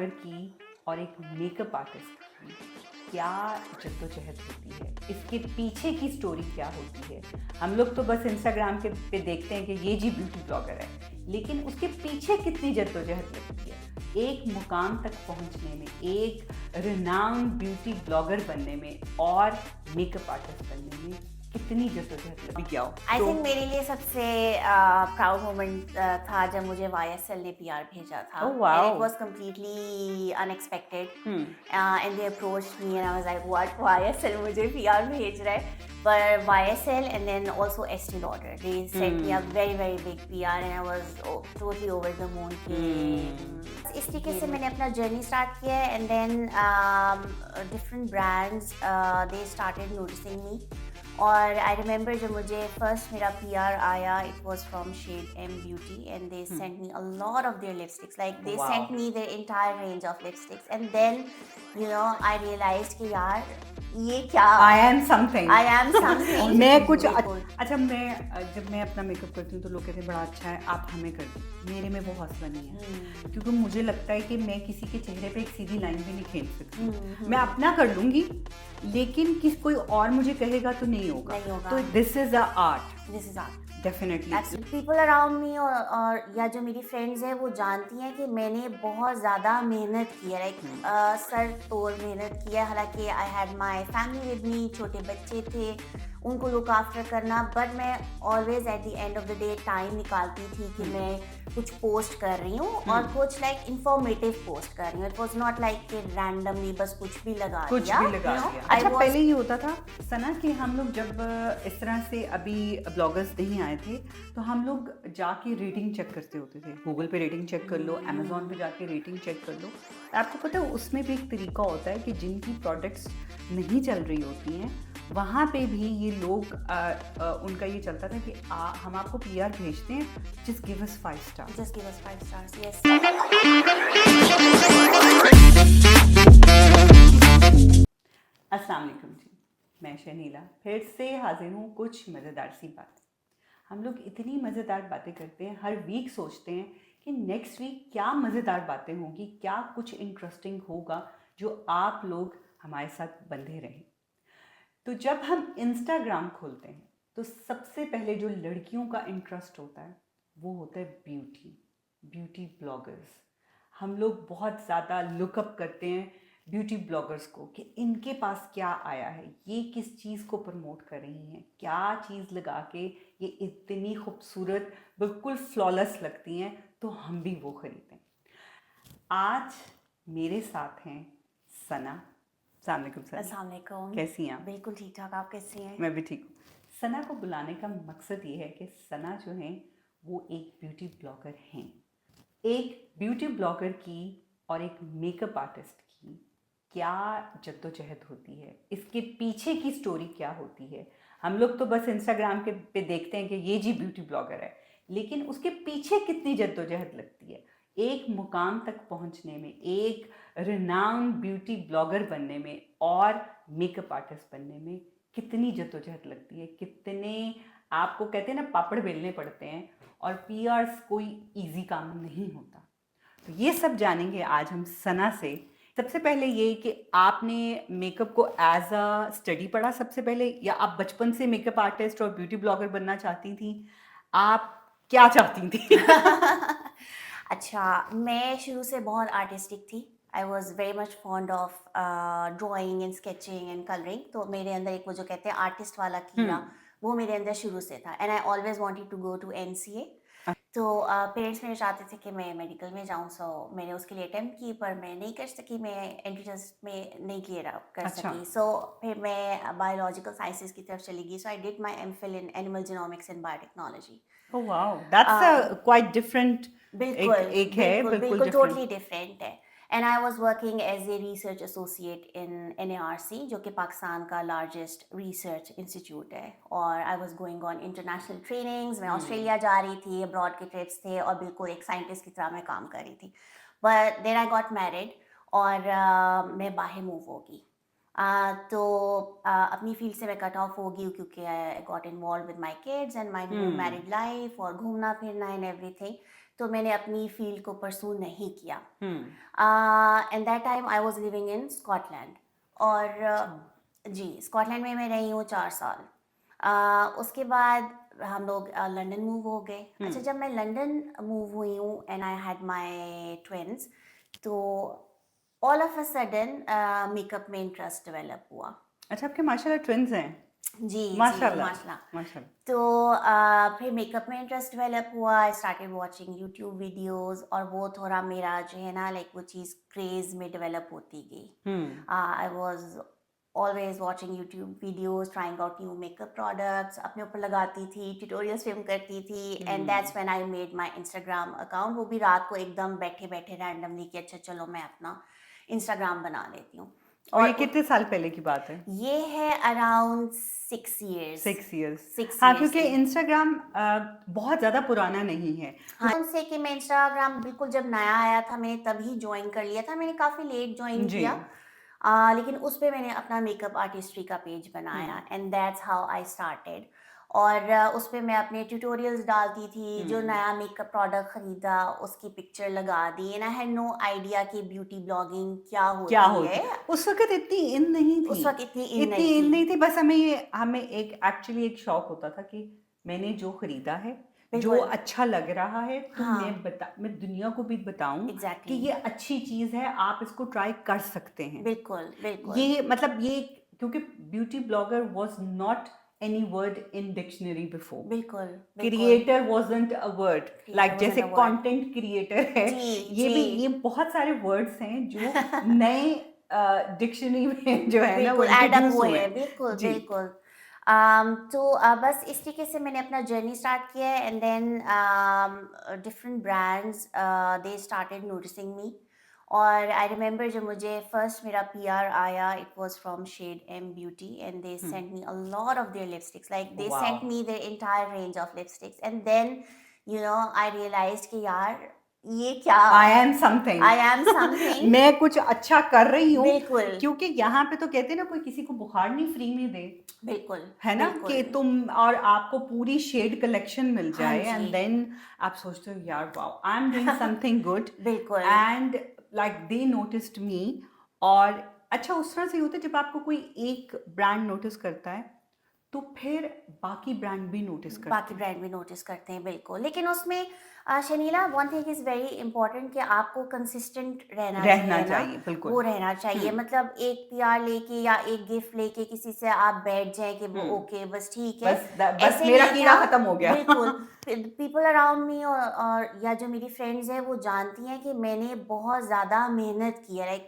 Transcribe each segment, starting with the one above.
Blogger की और एक मेकअप आर्टिस्ट की क्या जद्दोजहद होती है, इसके पीछे की स्टोरी क्या होती है। हम लोग तो बस इंस्टाग्राम के पे देखते हैं कि ये जी ब्यूटी ब्लॉगर है, लेकिन उसके पीछे कितनी जद्दोजहद लगती है एक मुकाम तक पहुंचने में, एक रिनाउंड ब्यूटी ब्लॉगर बनने में और मेकअप आर्टिस्ट बनने में कितनी जद्दोजहद लगी। क्या हो आई तो थिंक मेरे लिए सबसे प्राउड मोमेंट था जब मुझे YSL ने PR भेजा था oh and wow. It was completely unexpected hmm and they approached me and I was like what YSL मुझे PR भेज रहा है पर YSL and then also Estee Lauder they sent me a very big PR and I was totally over the moon कि इस तरीके से मैंने अपना जर्नी स्टार्ट किया है and then different brands they started noticing me और आई रिमेंबर जब मुझे फर्स्ट मेरा PR आया it was from shade M Beauty and they sent me a lot of their lipsticks like they Wow. Sent me their entire range of lipsticks and then you know I realised कि यार ये क्या I am something. I am something मैं कुछ बिल्कुल। अच्छा मैं जब मैं अपना मेकअप करती हूँ तो लोग कहते हैं बड़ा अच्छा है, आप हमें कर दो। मेरे में वो हौसला नहीं है क्योंकि मुझे लगता है कि मैं किसी के चेहरे पे एक सीधी लाइन भी नहीं खींच सकती। मैं अपना कर लूँगी लेकिन कोई और मुझे कहेगा तो नहीं होगा। नहीं होगा। तो this is a art, this is art definitely. People around me और या जो मेरी फ्रेंड्स हैं वो जानती हैं कि मैंने बहुत ज़्यादा मेहनत की है लाइक सर तोड़ मेहनत की है हालांकि I had my family with me छोटे बच्चे थे उनको लुक आफ्टर करना बट मैं always at the end of the day time निकालती थी कि मैं कुछ पोस्ट कर रही हूँ और कुछ लाइक इंफॉर्मेटिव पोस्ट कर रही हूँ इट वॉज नॉट लाइक कि रैंडमली बस कुछ भी लगा कुछ दिया भी लगा you know, दिया। I अच्छा was- पहले ये होता था सना कि हम लोग जब इस तरह से अभी ब्लॉगर्स नहीं आए थे तो हम लोग जाके रेटिंग चेक करते होते थे। गूगल पे रेटिंग चेक कर लो, अमेजोन पे जाके रेटिंग चेक कर लो। आपको पता है उसमें भी एक तरीका होता है कि जिनकी प्रोडक्ट्स नहीं चल रही होती हैं वहाँ पे भी ये लोग उनका ये चलता था कि हम आपको PR भेजते हैं, just give us 5 star. just give us 5 stars yes अस्सलाम वालेकुम जी, मैं शनीला फिर से हाजिर हूँ कुछ मज़ेदार सी बात। हम लोग इतनी मज़ेदार बातें करते हैं, हर वीक सोचते हैं कि नेक्स्ट वीक क्या मज़ेदार बातें होंगी, क्या कुछ इंटरेस्टिंग होगा जो आप लोग हमारे साथ बंधे रहें। तो जब हम इंस्टाग्राम खोलते हैं तो सबसे पहले जो लड़कियों का इंटरेस्ट होता है वो होता है ब्यूटी ब्लॉगर्स। हम लोग बहुत ज़्यादा लुकअप करते हैं ब्यूटी ब्लॉगर्स को कि इनके पास क्या आया है, ये किस चीज़ को प्रमोट कर रही हैं, क्या चीज़ लगा के ये इतनी खूबसूरत बिल्कुल फ्लॉलेस लगती हैं तो हम भी वो ख़रीदें। आज मेरे साथ हैं सना। अस्सलाम वालेकुम सना, अस्सलाम वालेकुम कैसी हैं आप? बिल्कुल ठीक ठाक आप कैसी हैं मैं भी ठीक हूँ। सना को बुलाने का मकसद ये है कि सना जो है वो एक ब्यूटी ब्लॉगर हैं। एक ब्यूटी ब्लॉगर की और एक मेकअप आर्टिस्ट की क्या जद्दोजहद होती है, इसके पीछे की स्टोरी क्या होती है। हम लोग तो बस इंस्टाग्राम के पे देखते हैं कि ये जी ब्यूटी ब्लॉगर है, लेकिन उसके पीछे कितनी जद्दोजहद लगती है एक मुकाम तक पहुंचने में, एक रिनाउंड ब्यूटी ब्लॉगर बनने में और मेकअप आर्टिस्ट बनने में कितनी जद्दोजहद लगती है, कितने आपको कहते हैं ना पापड़ बेलने पड़ते हैं। और PRs कोई इजी काम नहीं होता। तो ये सब जानेंगे आज हम सना से। सबसे पहले ये कि आपने मेकअप को एज अ स्टडी पढ़ा सबसे पहले, या आप बचपन से मेकअप आर्टिस्ट और ब्यूटी ब्लॉगर बनना चाहती थी? आप क्या चाहती थी? अच्छा मैं शुरू से बहुत आर्टिस्टिक थी I was very much fond of drawing and sketching and colouring तो मेरे अंदर एक वो जो कहते हैं आर्टिस्ट वाला कीड़ा वो मेरे अंदर शुरू से था and I always wanted to go to NCA तो पेरेंट्स मेरे चाहते थे कि मैं मेडिकल में जाऊँ सो मैंने उसके लिए अटेम्प्ट की पर मैं नहीं कर सकी मैं एंट्री टेस्ट में नहीं क्लियर कर अच्छा। सकी सो फिर मैं बायोलॉजिकल साइंसेस की तरफ चली गई so I did my MPhil in animal genomics and biotechnology Oh wow, that's a quite different। बिल्कुल एक है बिल्कुल बिल्कुल बिल्कुल different। टोटली डिफरेंट है and I was working as a research associate in NARC जो कि पाकिस्तान का लार्जेस्ट रिसर्च इंस्टीट्यूट है और I was going on international trainings मैं ऑस्ट्रेलिया जा रही थी अब्रॉड के ट्रिप्स थे और बिल्कुल एक साइंटिस्ट की तरह मैं काम कर रही थी but then I got married और मैं बाहर मूव होगी तो अपनी फील्ड से मैं कट ऑफ हो गई क्योंकि I got involve with my kids and my new married life और घूमना फिरना एंड एवरीथिंग तो मैंने अपनी फील्ड को परसू नहीं किया. Hmm. And that time I was living in Scotland. और जी, स्कॉटलैंड में मैं रही हूँ 4 साल. उसके बाद हम लोग लंदन मूव हो गए. अच्छा, जब मैं लंदन मूव हुई हूँ and I had my twins, तो all of a sudden makeup में इंटरेस्ट डेवलप हुआ. अच्छा, आपके माशाल्लाह ट्विंस हैं. जी जी, माशाल्लाह. माशाल्लाह. माशाल्लाह. तो फिर मेकअप में इंटरेस्ट डेवलप हुआ. I started watching YouTube videos, और वो थोड़ा मेरा जो है ना, लाइक वो चीज़ क्रेज में डेवलप होती गई. I was always watching YouTube videos, trying out new makeup products, अपने ऊपर लगाती थी, ट्यूटोरियल्स फिल्म करती थी. And that's when I made my Instagram account. वो भी रात को एकदम बैठे बैठे रैंडमली कि अच्छा चलो मैं अपना इंस्टाग्राम बना लेती हूँ. और ये कितने साल पहले की बात है? ये है अराउंड 6 years. 6 years. 6 हाँ, years क्योंकि की. इंस्टाग्राम बहुत ज़्यादा पुराना नहीं है. हाँ, उनसे कि मैं इंस्टाग्राम बिल्कुल जब नया आया था मैंने तभी ज्वाइन कर लिया था. मैंने काफ़ी लेट ज्वाइन जी. किया. लेकिन उस पे मैंने अपना मेकअप आर्टिस्ट्री का पेज बनाया and that's how I started. और उस पे मैं अपने ट्यूटोरियल्स डालती थी. जो नया मेकअप प्रोडक्ट खरीदा उसकी पिक्चर लगा दी. And I had no idea कि ब्यूटी ब्लॉगिंग क्या क्या होती होती है. उस वक्त इतनी इन नहीं थी. उस वक्त इतनी इन इतनी नहीं इन थी. नहीं थी. बस हमें एक एक्चुअली एक शौक होता था कि मैंने जो खरीदा है, जो बिल्कुल. अच्छा लग रहा है, तो हाँ. मैं दुनिया को भी बताऊं कि एग्जैक्टली. ये अच्छी चीज है, आप इसको ट्राई कर सकते हैं. बिल्कुल बिल्कुल. ये मतलब ये, क्योंकि beauty blogger was not any word in dictionary before. बिल्कुल. Creator wasn't a word. Like wasn't जैसे a word. content creator है, जी, ये जी. भी, ये बहुत सारे words हैं जो नए डिक्शनरी में जो है ना वो बिल्कुल एड अप इंट्रोड्यूस हुए हुए हैं. हैं. बिल्कुल जी. बिल्कुल. तो बस इस तरीके से मैंने अपना जर्नी स्टार्ट किया है. And then different brands they started noticing me. और आई रिमेंबर जब मुझे फर्स्ट मेरा पीआर आया, it was from shade M beauty and they sent me a lot of their lipsticks. Like they Wow. Sent me their entire range of lipsticks. And then you know I realised कि यार ये क्या, I am something. I am something. मैं कुछ अच्छा कर रही हूँ. बिल्कुल. क्योंकि यहाँ पे तो कहते हैं ना, कोई किसी को बुखार नहीं फ्री में दे, बिल्कुल है ना, बिल्कुल. कि तुम और आपको पूरी शेड कलेक्शन मिल हाँ जाए. जी. एंड देन आप सोचते हो यार wow, I am doing something good. बिल्कुल. एंड लाइक दे नोटिस्ड मी. और अच्छा, उस तरह से होता है जब आपको कोई एक ब्रांड नोटिस करता है तो फिर बाकी ब्रांड भी नोटिस करते बाकी ब्रांड भी नोटिस करते हैं. बिल्कुल. लेकिन उसमें Shanila, one thing is very important कि आपको कंसिस्टेंट रहना रहना चाहिए ना. चाहिए. बिल्कुल. वो रहना चाहिए. मतलब एक पीआर लेके या एक गिफ्ट लेके किसी से आप बैठ जाएं कि वो ओके बस ठीक है, बस ऐसे मेरा नहीं कीड़ा था. खत्म हो गया. बिल्कुल. पीपल अराउंड मी और या जो मेरी फ्रेंड्स हैं वो जानती हैं कि मैंने बहुत ज़्यादा मेहनत की है. लाइक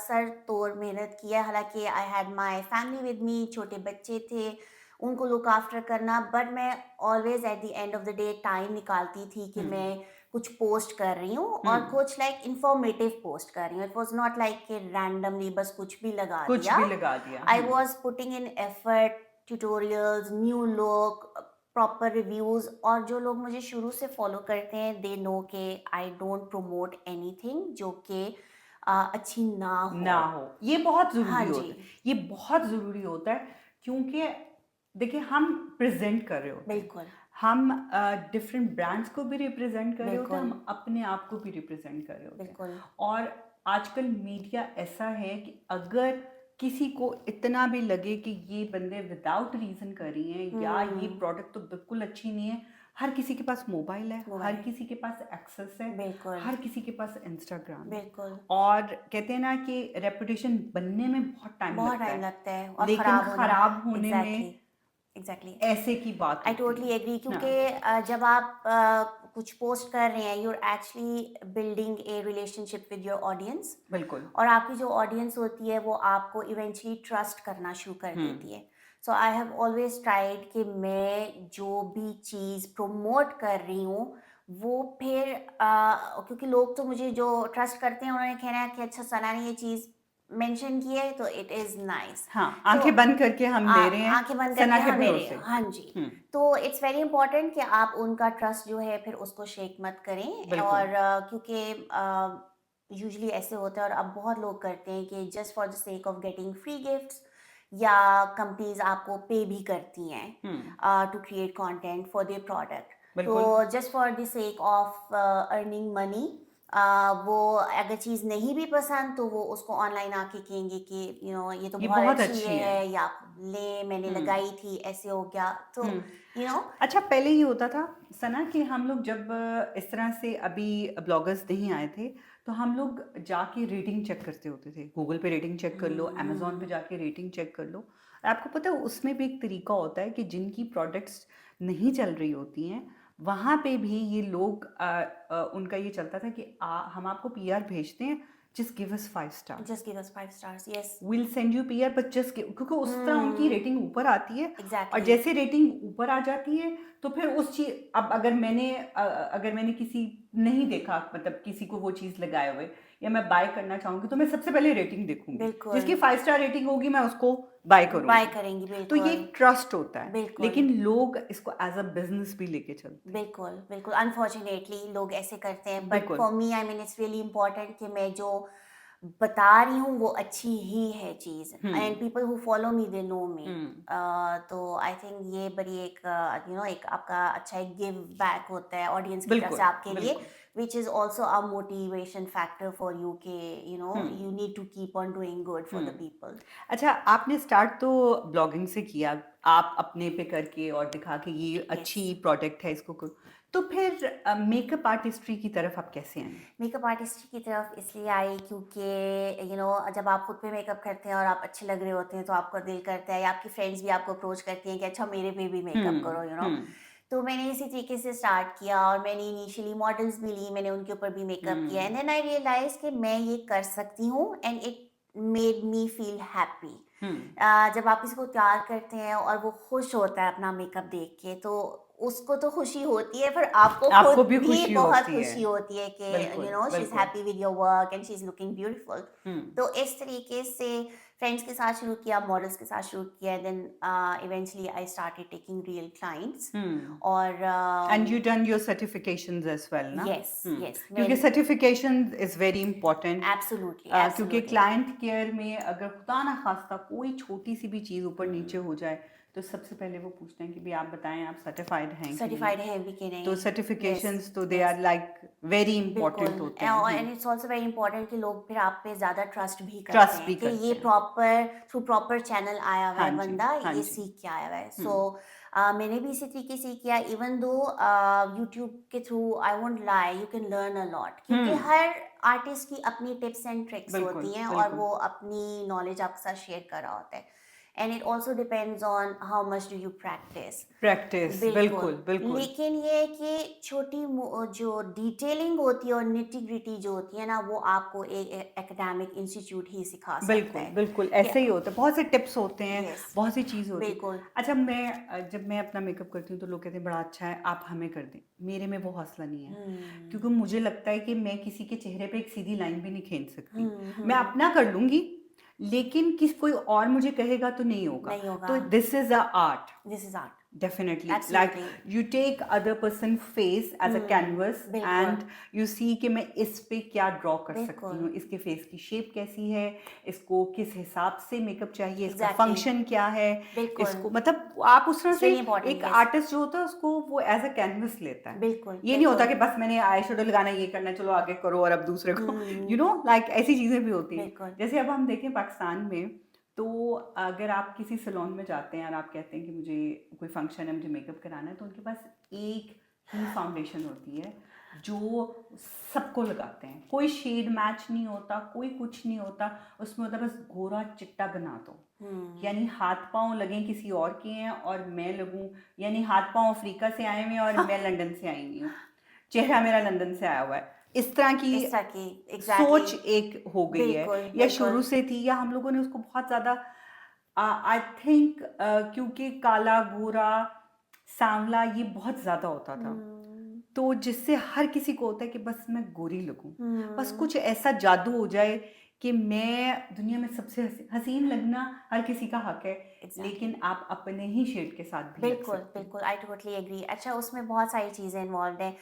सर तोड़ मेहनत की है. हालांकि I had my family with me, छोटे बच्चे थे, उनको लुक आफ्टर करना. बट मैं always at the end of the day time निकालती थी कि मैं कुछ पोस्ट कर रही हूँ और कुछ लाइक इंफॉर्मेटिव पोस्ट कर रही हूँ. इट वॉज नॉट लाइक कि रैंडमली बस कुछ भी लगा दिया. I was putting in effort, tutorials, new look, proper reviews. और जो लोग मुझे शुरू से फॉलो करते हैं दे नो के आई डोंट प्रमोट एनीथिंग जो कि अच्छी ना हो. ये बहुत हाँ ज़रूरी जी. होता है. ये बहुत ज़रूरी होता है क्योंकि देखिए, हम प्रेजेंट कर रहे होते हैं. बिल्कुल. हम डिफरेंट ब्रांड्स को भी रिप्रेजेंट कर रहे होते हैं, बिल्कुल. हम अपने आप को भी रिप्रेजेंट कर रहे होते हैं. बिल्कुल. और आजकल मीडिया ऐसा है कि अगर किसी को इतना भी लगे कि ये बंदे विदाउट रीज़न कर रही हैं या ये प्रोडक्ट तो बिल्कुल अच्छी नहीं है, हर किसी के पास मोबाइल है, हर किसी के पास एक्सेस है, बिल्कुल. हर किसी के पास इंस्टाग्राम. बिल्कुल. और कहते हैं ना कि रेपुटेशन बनने में बहुत टाइम लगता है और लेकिन खराब होने में एग्जैक्टली ऐसे की बात आई होती टोटली है. एग्री. क्योंकि जब आप कुछ पोस्ट कर रहे हैं, you are actually building a relationship with your audience. बिल्कुल. और आपकी जो ऑडियंस होती है वो आपको इवेंचुअली ट्रस्ट करना शुरू कर देती है. सो आई हैव ऑलवेज ट्राइड कि मैं जो भी चीज़ प्रमोट कर रही हूँ वो फिर क्योंकि लोग तो मुझे जो ट्रस्ट करते हैं उन्होंने कहना है कि अच्छा सना ने ये चीज़ मेंशन की है तो इट इज़ नाइस. हाँ, आंखें बंद करके हम ले रहे हैं, आंखें बंद करके हम ले रहे हैं. हाँ जी. तो इट्स वेरी इंपॉर्टेंट कि आप उनका ट्रस्ट जो है फिर उसको शेक मत करें. और क्योंकि यूजुअली ऐसे होता है और अब बहुत लोग करते हैं कि just for the sake of getting free gifts या कंपनीज आपको पे भी करती हैं to create content for their product. बिल्कुल। तो just for the sake of earning money वो अगर चीज़ नहीं भी पसंद तो वो उसको ऑनलाइन आके कहेंगे कि ये तो ये बहुत बहुत अच्छी अच्छी है। है या आप ले मैंने हुँ, लगाई थी ऐसे हो गया तो हुँ। यू नो अच्छा, पहले ये होता था सना कि हम लोग जब इस तरह से अभी ब्लॉगर्स नहीं आए थे, तो हम लोग जाके रेटिंग चेक करते होते थे। गूगल पे रेटिंग चेक कर लो, अमेज़न पे जाके रेटिंग चेक कर लो। और आपको पता है उसमें भी एक तरीका होता है कि जिनकी प्रोडक्ट्स नहीं चल रही होती हैं, वहाँ पे भी ये लोग उनका ये चलता था कि हम आपको पीआर भेजते हैं, just give us 5 stars. Just give us 5 stars yes will send you PR but just क्योंकि उस तरह उनकी रेटिंग ऊपर आती है। और एग्जैक्टली जैसे रेटिंग ऊपर आ जाती है तो फिर उस चीज अब अगर मैंने किसी नहीं देखा मतलब किसी को वो चीज लगाए हुए या मैं बाय करना चाहूंगी तो मैं सबसे पहले रेटिंग देखूंगी। बिल्कुल जिसकी 5 स्टार रेटिंग होगी मैं उसको बाय बाय करूंगी। करेंगे तो ये बिल्कुल एक ट्रस्ट होता है। बिल्कुल लेकिन लोग इसको एज अ बिजनेस भी लेके चलते हैं। बिल्कुल बिल्कुल अनफॉर्चुनेटली लोग ऐसे करते हैं बट बिल्कुल। For me I mean it's really important कि मैं जो बता रही हूँ वो अच्छी ही है चीज़ and hmm. People who follow me they know me hmm. तो आई थिंक ये बड़ी एक एक आपका अच्छा एक गिव बैक होता है ऑडियंस की तरफ से बिल्कुल। आपके लिए बिल्कुल। Which is also a motivation factor for you के hmm. You need to keep on doing good for the hmm. People अच्छा, आपने स्टार्ट तो ब्लॉगिंग से किया, आप अपने पे करके और दिखा के ये यस अच्छी प्रोडक्ट है इसको तो फिर मेकअप आर्टिस्ट्री की तरफ आप कैसे आए? मेकअप आर्टिस्ट की तरफ इसलिए आई क्योंकि जब आप खुद पे मेकअप करते हैं और आप अच्छे लग रहे होते हैं तो आपका दिल करता है या आपकी फ्रेंड्स भी आपको अप्रोच करती हैं कि अच्छा मेरे पे भी मेकअप करो हम्म। तो मैंने इसी तरीके से स्टार्ट किया और मैंने इनिशियली मॉडल्स भी ली मैंने उनके ऊपर भी मेकअप किया and hmm. Then I realise कि मैं ये कर सकती हूँ and it made me feel happy hmm. जब आप किसी को प्यार करते हैं और वो खुश होता है अपना मेकअप देख के तो उसको तो खुशी होती है पर आपको आपको खुद भी भी खुशी बहुत होती है। खुशी होती है कि बिल्कुल। शी इज बिल्कुल। Happy with your work and she is looking beautiful hmm. तो इस तरीके से फ्रेंड्स के साथ शुरू किया मॉडल्स के साथ शुरू किया then eventually I started taking real clients hmm. और and you done your certifications as well ना? यस यस क्योंकि मैंने certification is very important. Absolutely क्योंकि एब्सोल्युटली क्लाइंट केयर में अगर खुदा ना खास्ता कोई छोटी सी भी चीज़ ऊपर नीचे हो जाए तो सबसे पहले वो पूछते हैं कि भाई आप बताएं आप सर्टिफाइड हैं कि नहीं। सर्टिफाइड है भी कि तो नहीं यस सर्टिफिकेशंस तो दे यस आर लाइक वेरी बिल्कुल इंपॉर्टेंट होते हैं। And it's also very important कि लोग फिर आप पे ज़्यादा ट्रस्ट भी करते ट्रस्ट हैं भी कि करते ये हैं। प्रॉपर थ्रू प्रॉपर चैनल आया हुआ हाँ है जी। बंदा हाँ ये जी। सीख के आया हुआ है सो हम्म। मैंने भी इसी तरीके से किया इवन दो यूट्यूब के through I won't lie you can learn a lot क्योंकि हम्म। हर आर्टिस्ट की अपनी टिप्स एंड ट्रिक्स बिल्कुल। होती हैं और बिल्कुल। वो अपनी नॉलेज आपके साथ शेयर कर रहा होता है and it also depends on how much do you practice practice. बिल्कुल, बिल्कुल। बिल्कुल। लेकिन ये है कि जो डिटेलिंग होती है और निटी-ग्रिटी जो होती है ना, वो आपको एकेडमिक इंस्टीट्यूट ही सिखा सकता बिल्कुल। है। बिल्कुल कि ऐसे ही होता है, बहुत से टिप्स होते हैं, यस, बहुत सी चीज़ होती है। बिल्कुल। अच्छा, जब मैं अपना मेकअप करती हूँ तो लोग कहते हैं बड़ा अच्छा है, आप हमें कर दें। मेरे में वो हौसला नहीं है, क्योंकि हुँ, मुझे लगता है कि मैं किसी के चेहरे पे एक सीधी लाइन भी नहीं खींच सकती। हुँ, मैं हुँ, अपना कर लूँगी, लेकिन कोई और मुझे कहेगा तो नहीं होगा। नहीं होगा। तो this is a art. This is art, Definitely. Like absolutely. you take other person face as a canvas बिल्कुल, and you see कि मैं इस पे क्या ड्रॉ कर सकती बिल्कुल, हूँ, इसके फेस की शेप कैसी है, इसको किस हिसाब से मेकअप चाहिए, इसका एग्ज़ैक्टली, फंक्शन क्या है, बिल्कुल। इसको मतलब आप उस तरह इट्स से रियली इम्पोर्टेंट, एक यस। आर्टिस्ट जो होता है उसको वो एज अ कैनवस लेता है। बिल्कुल, ये नहीं होता बिल्कुल। कि बस मैंने आई शेडो लगाना है, ये करना है, चलो आगे करो और अब दूसरे को हुँ, लाइक ऐसी चीज़ें भी होती हैं। बिल्कुल। जैसे अब हम देखें पाकिस्तान में, तो अगर आप किसी सैलून में जाते हैं और आप कहते हैं कि मुझे कोई फंक्शन है, मुझे मेकअप कराना है, तो उनके पास एक ही फाउंडेशन होती है जो सबको लगाते हैं। कोई शेड मैच नहीं होता, कोई कुछ नहीं होता, उसमें होता बस गोरा चिट्टा बना दो। हुँ, यानी हाथ पांव लगें किसी और के हैं और मैं लगूं, यानी हाथ पांव अफ्रीका से आए हुए हैं और मैं लंदन से आई हुई हूँ, चेहरा मेरा लंदन से आया हुआ है। इस तरह की इस तरह की एग्ज़ैक्टली। सोच एक हो गई है, बिल्कुल, या बिल्कुल। शुरू से थी, या हम लोगों ने उसको बहुत ज़्यादा आई थिंक क्योंकि काला गोरा सांवला ये बहुत ज़्यादा होता था, हुँ, तो जिससे हर किसी को होता है कि बस मैं गोरी लगूं, बस हुँ। कुछ ऐसा जादू हो जाए कि मैं दुनिया में सबसे हसीन लगना हर किसी का हक है, एग्ज़ैक्टली। लेकिन आप अपने ही शेड के साथ भी लग बिल्कुल, सकते हैं। बिल्कुल, आई टोटली एग्री। अच्छा उसमें बहुत सारी चीज़ें इन्वॉल्व्ड हैं।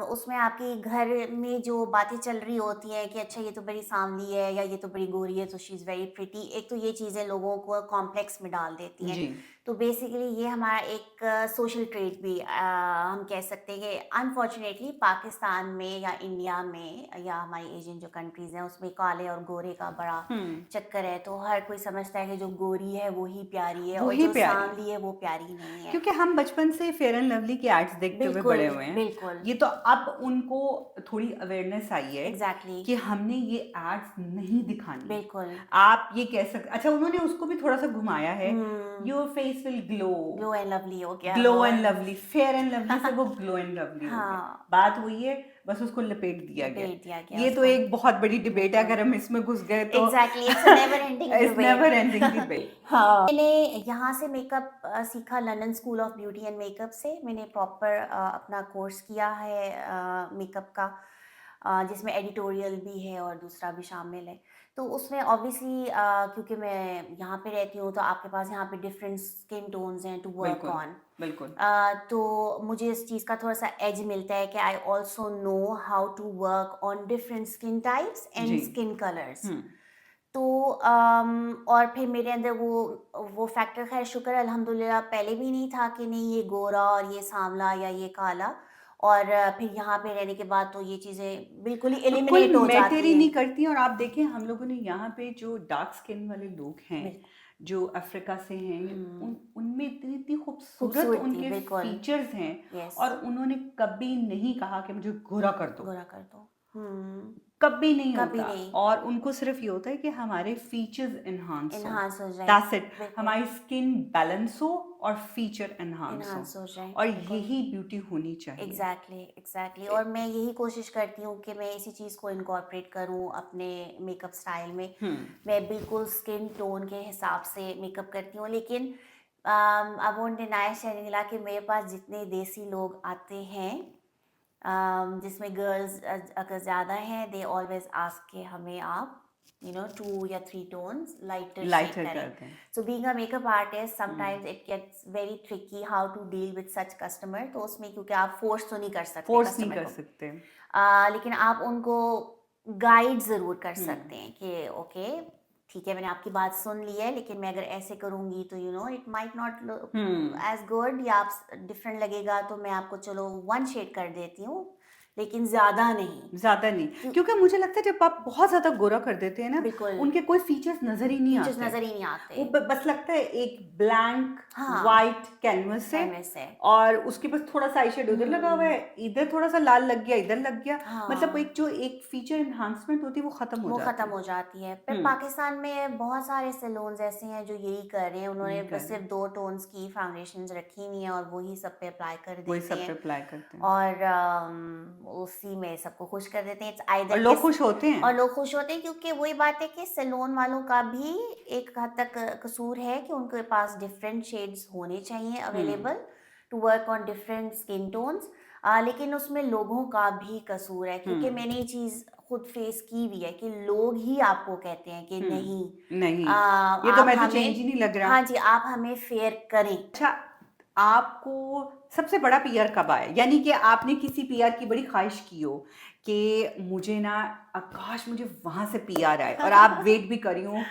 उसमें आपके घर में जो बातें चल रही होती हैं कि अच्छा ये तो बड़ी सांवली है या ये तो बड़ी गोरी है तो शी इज़ वेरी प्रिटी। एक तो ये चीज़ें लोगों को कॉम्प्लेक्स में डाल देती हैं। जी। तो बेसिकली ये हमारा एक सोशल ट्रेट भी हम कह सकते हैं कि अनफॉर्चुनेटली पाकिस्तान में या इंडिया में या हमारी एशियन जो कंट्रीज हैं उसमें काले और गोरे का बड़ा चक्कर है। तो हर कोई समझता है कि जो गोरी है वो ही प्यारी है वो और ही जो प्यारी है। सांवली है वो प्यारी नहीं है। क्योंकि हम बचपन से फेयर एंड लवली की एड्स देखते हुए बिल्कुल बड़े हुए हैं। बिल्कुल ये तो अब उनको थोड़ी अवेयरनेस आई है एग्जैक्टली कि हमने ये एड्स नहीं दिखानी। बिल्कुल आप ये कह सकते, अच्छा उन्होंने उसको भी थोड़ा सा घुमाया है, your face will glow glow and lovely हो गया ग्लो वो। And lovely, fair and lovely से वो ग्लो एंड लवली हो गया। हाँ बात वही है, बस उसको लपेट दिया लपेट दिया गया। गया ये तो उसको। एक बहुत बड़ी डिबेट है, अगर हम इसमें घुस गए तो exactly it's a never ending it's never ending debate. Debate. हाँ मैंने यहाँ से मेकअप सीखा London school of beauty and makeup से। मैंने प्रॉपर अपना कोर्स किया है मेकअप का, जिसमें एडिटोरियल भी है और दूसरा भी शामिल है। तो उसमें ऑब्वियसली क्योंकि मैं यहाँ पे रहती हूँ तो आपके पास यहाँ पे डिफरेंट स्किन टोन्स हैं टू वर्क बिल्कुल ऑन। बिल्कुल। तो मुझे इस चीज़ का थोड़ा सा एज मिलता है कि I also know how to work on different skin types and जी। Skin colours. हम्म तो और फिर मेरे अंदर वो फैक्टर खैर शुक्र अल्हम्दुलिल्लाह पहले भी नहीं था कि नहीं ये गोरा और ये सांवला या ये काला। और फिर यहाँ पे रहने के बाद तो ये चीज़ें बिल्कुल ही बिल्कुल एलिमिनेट हो मैटर जाती ही नहीं हैं। करती। और आप देखें हम लोगों ने यहाँ पे जो डार्क स्किन वाले लोग हैं, बिल्कुल जो अफ्रीका से हैं, उनमें इतनी इतनी खूबसूरत खूबसूरती उनके बिल्कुल फीचर्स हैं, यस और उन्होंने कभी नहीं कहा कि मुझे गोरा कर दो, गोरा कर दो। कभी नहीं कभी होता। नहीं और उनको सिर्फ ये होता है कि हमारे फीचर्स एनहांस हो, इन्हांस हो जाए दैट्स इट। बिल्कुल हमारी स्किन बैलेंस हो और फीचर एनहांस इन्हांस हो, हो जाए और बिल्कुल यही ब्यूटी होनी चाहिए। Exactly exactly. और मैं यही कोशिश करती हूँ कि मैं इसी चीज़ को इनकॉर्पोरेट करूँ अपने मेकअप स्टाइल में। मैं बिल्कुल स्किन टोन के हिसाब से मेकअप करती हूँ। लेकिन आई वोंट डिनाई शर्मिला कि मेरे पास जितने देसी लोग आते हैं जिसमें गर्ल्स अगर ज़्यादा हैं दे ऑलवेज आस्क के हमें आप 2 या 3 टोन्स लाइटर शेड लाइटर करें। कर दें। So being a makeup artist, sometimes it gets very tricky how to deal with such customer। तो उसमें क्योंकि आप फोर्स तो नहीं कर सकते फोर्स नहीं कस्टमर कर को, सकते। लेकिन आप उनको गाइड ज़रूर कर सकते हैं कि ओके ठीक है मैंने आपकी बात सुन ली है, लेकिन मैं अगर ऐसे करूँगी तो it might not look as good, या आप डिफरेंट लगेगा तो मैं आपको चलो 1 शेड कर देती हूँ लेकिन ज़्यादा नहीं। ज्यादा नहीं, क्योंकि मुझे लगता है जब आप बहुत ज्यादा गोरा कर देते हैं ना, बिल्कुल उनके कोई फीचर्स नजर ही नहीं फीचर्स आते। नज़र ही नहीं आते। वो बस लगता है एक ब्लैंक हाँ वाइट कैनवस है, कैनवस है और उसके पास थोड़ा सा आई शेड उधर लगा हुआ है, इधर थोड़ा सा लाल लग गया, इधर लग गया। मतलब हाँ एक जो एक फीचर एनहांसमेंट होती है वो खत्म हो वो जाती ख़त्म है। हो जाती है। फिर पाकिस्तान में बहुत सारे सैलून्स ऐसे हैं जो यही कर रहे हैं, उन्होंने यही कर बस सिर्फ 2 टोन्स की फाउंडेशन रखी हुई है और वही सब पे अप्लाई कर वही देते सब पे हैं अप्लाई करते हैं, और उसी में सबको खुश कर देते हैं। इट्स और आइदर लोग खुश होते हैं। और लोग खुश होते हैं क्योंकि वही बात है कि सैलून वालों का भी एक हद तक कसूर है कि उनके पास डिफरेंट शेड्स होने चाहिए available to work on different skin tones. लेकिन उसमें लोगों का भी कसूर है क्योंकि मैंने ये चीज़ खुद फेस की भी है कि लोग ही आपको कहते हैं कि नहीं नहीं, ये तो आप मैं तो हमें चेंज ही नहीं लग रहा। हाँ जी आप हमें फेयर करें। अच्छा, आपको सबसे बड़ा पीआर कब आया? यानी कि आपने किसी पीआर की बड़ी ख्वाहिश की हो कि मुझे ना काश मुझे वहां से पीआर आए, और आप वेट भी करी हो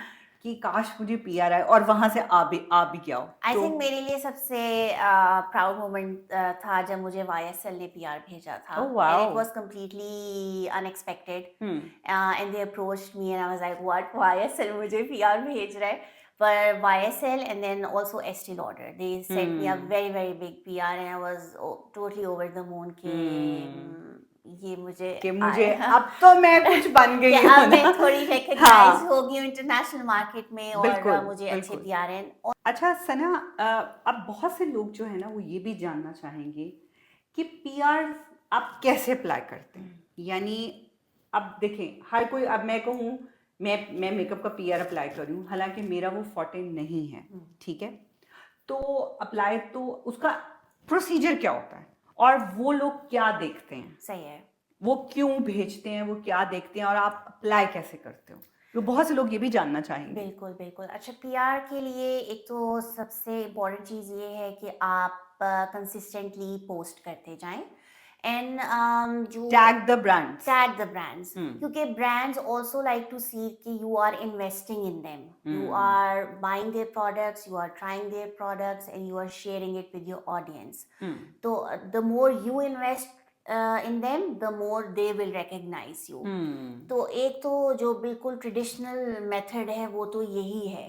कि काश मुझे पीआर आए, और वहां से आ भी गया हो। आई तो थिंक मेरे लिए सबसे प्राउड मोमेंट था जब मुझे YSL ने PR भेजा था, oh and wow. It was completely unexpected and they approached me and I was like what YSL मुझे PR भेज रहा है। पर YSL and then also Estee Lauder, they sent me a very very big PR and I was totally over the moon कि ये मुझे अब तो मैं कुछ बन गई कि हूँ अब मैं ना। थोड़ी रिकग्नाइज हाँ, हो गई हूँ इंटरनेशनल मार्केट में और बिल्कुल मुझे अच्छे बिल्कुल। PR हैं। अच्छा सना, अब बहुत से लोग जो है ना वो ये भी जानना चाहेंगे कि पीआर आप कैसे अप्लाई करते हैं। यानी अब देखें हर कोई, अब मैं कहूँ मैं मेकअप का पीआर अप्लाई करूँ, हालांकि मेरा वो फॉर्टे नहीं है, ठीक है, तो अप्लाई तो उसका प्रोसीजर क्या होता है और वो लोग क्या देखते हैं, सही है, वो क्यों भेजते हैं, वो क्या देखते हैं, और आप अप्लाई कैसे करते हो, तो बहुत से लोग ये भी जानना चाहेंगे। बिल्कुल बिल्कुल। अच्छा PR के लिए एक तो सबसे इम्पोर्टेंट चीज़ ये है कि आप कंसिस्टेंटली पोस्ट करते जाएं एंड जो tag the brands. tag the brands Hmm. क्योंकि brands also like to see कि you are investing in them, you Hmm. are buying their products, you are trying their products and you are sharing it with your audience. So the more you invest in them, the more they will recognize you. तो एक तो जो बिल्कुल traditional method है वो तो यही है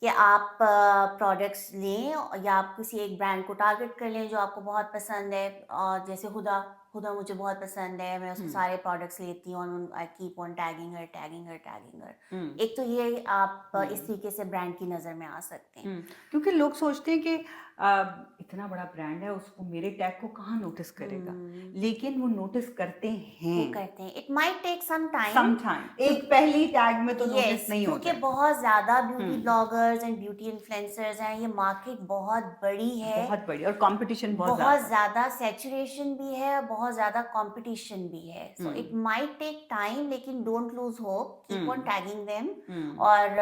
कि आप प्रोडक्ट्स लें या आप किसी एक ब्रांड को टारगेट कर लें जो आपको बहुत पसंद है, और जैसे हुदा मुझे बहुत पसंद है, मैं उसके सारे प्रोडक्ट्स लेती हूँ, आई कीप ऑन टैगिंग हर. एक तो ये आप इस तरीके से ब्रांड की नज़र में आ सकते हैं. क्योंकि लोग सोचते हैं कि इतना बड़ा ब्रांड है, उसको मेरे टैग को कहाँ नोटिस करेगा, लेकिन वो नोटिस करते हैं. It might take some time. एक पहली टैग में तो नोटिस नहीं होता. क्योंकि बहुत ज़्यादा beauty bloggers and beauty influencers हैं, ये मार्केट बहुत बड़ी है, बहुत बड़ी, और कंपटीशन बहुत ज़्यादा सैचुरेशन भी है, बहुत ज़्यादा कंपटीशन भी है. So it might take time, लेकिन don't lose hope, keep on tagging them, और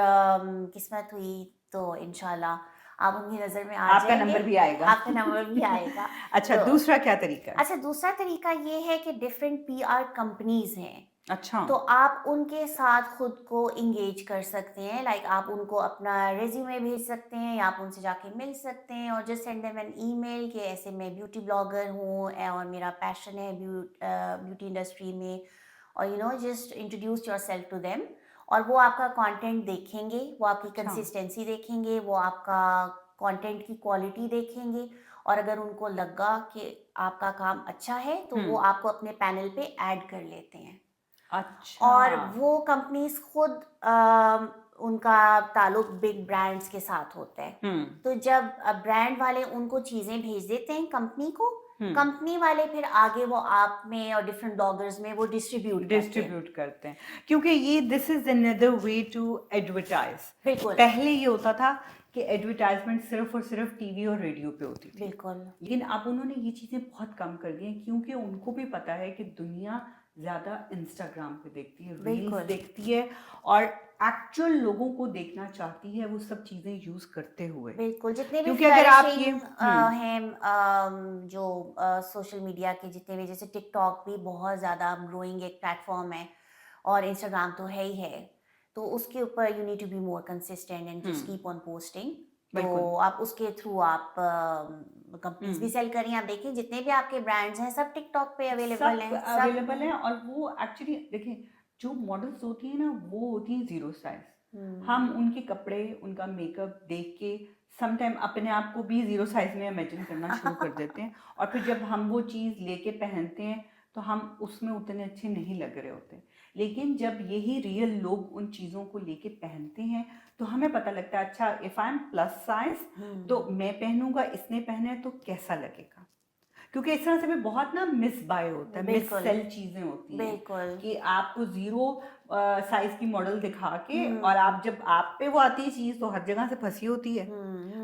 किस्मत हुई तो इंशाल्लाह आप उनकी नजर में आ आपका जाएंगे, नंबर भी आएगा. आपका नंबर भी आएगा. अच्छा, दूसरा क्या तरीका है? अच्छा, दूसरा तरीका ये है कि डिफरेंट पीआर कंपनीज हैं. अच्छा. तो आप उनके साथ खुद को इंगेज कर सकते हैं, लाइक आप उनको अपना रेज्यूमे भेज सकते हैं या आप उनसे जाके मिल सकते हैं, और just send them an email कि ऐसे मैं ब्यूटी ब्लॉगर हूँ और मेरा पैशन है ब्यूटी इंडस्ट्री में, और you know just introduce yourself to them. और वो आपका कंटेंट देखेंगे, वो आपकी कंसिस्टेंसी देखेंगे, वो आपका कंटेंट की क्वालिटी देखेंगे, और अगर उनको लगा कि आपका काम अच्छा है तो वो आपको अपने पैनल पे ऐड कर लेते हैं. अच्छा. और वो कंपनीज खुद उनका ताल्लुक बिग ब्रांड्स के साथ होता है. तो जब ब्रांड वाले उनको चीजें भेज देते हैं कंपनी को, कंपनी वाले फिर आगे वो आप में और डिफरेंट ब्लॉगर्स में वो डिस्ट्रीब्यूट करते हैं. क्योंकि ये this is another way to advertise. बिल्कुल. पहले ये होता था कि एडवर्टाइजमेंट सिर्फ और सिर्फ टीवी और रेडियो पे होती थी. बिल्कुल. लेकिन अब उन्होंने ये चीजें बहुत कम कर दी हैं, क्योंकि उनको भी पता है कि दुनिया ज्यादा इंस्टाग्राम पे देखती है, रील्स देखती है, और एक्चुअल लोगों को देखना चाहती है वो सब चीजें यूज करते हुए. बिल्कुल. जितने भी क्योंकि अगर आप ये हैं जो सोशल मीडिया के जितने भी, जैसे टिकटॉक भी बहुत ज़्यादा ग्रोइंग एक प्लेटफॉर्म है, और इंस्टाग्राम तो है ही है, तो उसके ऊपर you need to be more consistent and just keep on posting. तो आप उसके थ्रू आप कंपनीज भी सेल करें. आप देखिए जितने भी आपके ब्रांड्स हैं सब टिकटॉक पे अवेलेबल हैं. और वो एक्चुअली देखिए, जो मॉडल्स होती हैं ना, वो होती हैं जीरो साइज. हम उनके कपड़े, उनका मेकअप देख के समटाइम अपने आप को भी जीरो साइज में इमेजिन करना शुरू कर देते हैं, और फिर जब हम वो चीज़ लेके पहनते हैं तो हम उसमें उतने अच्छे नहीं लग रहे होते. लेकिन जब यही रियल लोग उन चीज़ों को लेके पहनते हैं तो हमें पता लगता है, अच्छा if I am plus size तो मैं पहनूंगा, इसने पहने तो कैसा लगेगा. क्योंकि इस तरह से भी बहुत ना मिस बाय होता है, मिस सेल चीजें होती हैं कि आपको जीरो साइज की मॉडल दिखा के, और आप जब आप पे वो आती है चीज तो हर जगह से फंसी होती है.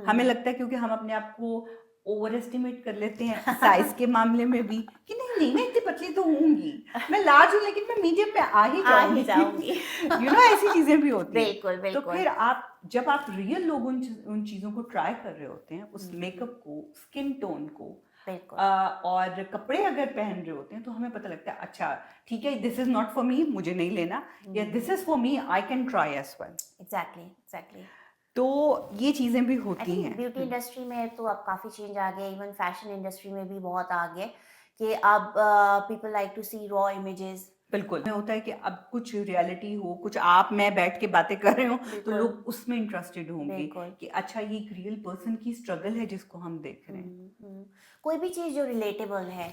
हमें लगता है क्योंकि हम अपने आप को ओवर एस्टिमेट कर लेते हैं साइज के मामले में भी, कि नहीं मैं इतनी पतली तो होंगी, मैं लार्ज हूँ लेकिन मैं मीडियम पे आ ही जाऊंगी. यू नो ऐसी चीजें भी होती हैं. बिल्कुल. तो फिर आप जब आप रियल लोग उन चीजों को ट्राई कर रहे होते हैं, उस मेकअप को, स्किन टोन को, और कपड़े अगर पहन रहे होते हैं, तो हमें पता लगता है अच्छा ठीक है, this is not for me, मुझे नहीं लेना, या this is for me, I can try as well. Exactly. तो ये चीजें भी होती हैं. ब्यूटी इंडस्ट्री में तो अब काफी चेंज आ गया, इवन फैशन इंडस्ट्री में भी बहुत आ गया कि अब people like to see raw images. बिल्कुल होता है कि अब कुछ रियलिटी हो, कुछ आप मैं बैठ के बातें कर रहे हो, तो लोग उसमें इंटरेस्टेड होंगे कि अच्छा ये एक रियल पर्सन की स्ट्रगल है जिसको हम देख रहे हैं. कोई भी चीज जो रिलेटेबल है,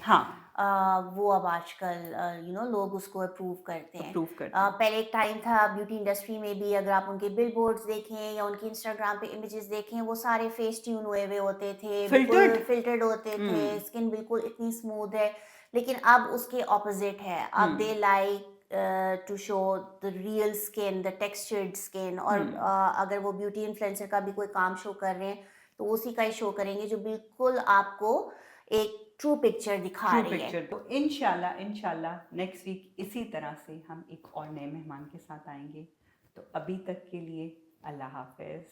वो अब आजकल यू नो लोग उसको अप्रूव करते हैं. पहले एक टाइम था ब्यूटी इंडस्ट्री में भी, अगर आप उनके बिलबोर्ड्स देखें या उनके इंस्टाग्राम पे इमेजेस देखें, वो सारे फेस ट्यून हुए होते थे, फिल्टर्ड होते थे, स्किन बिल्कुल इतनी स्मूथ है. लेकिन अब उसके ऑपोजिट है. अब they like to show the real skin, the textured skin. और अगर वो ब्यूटी इन्फ्लुएंसर का भी कोई काम शो कर रहे हैं तो उसी का ही शो करेंगे जो बिल्कुल आपको एक ट्रू पिक्चर दिखा रही है. तो इंशाल्लाह नेक्स्ट वीक इसी तरह से हम एक और नए मेहमान के साथ आएंगे. तो अभी तक के लिए अल्लाह हाफिज.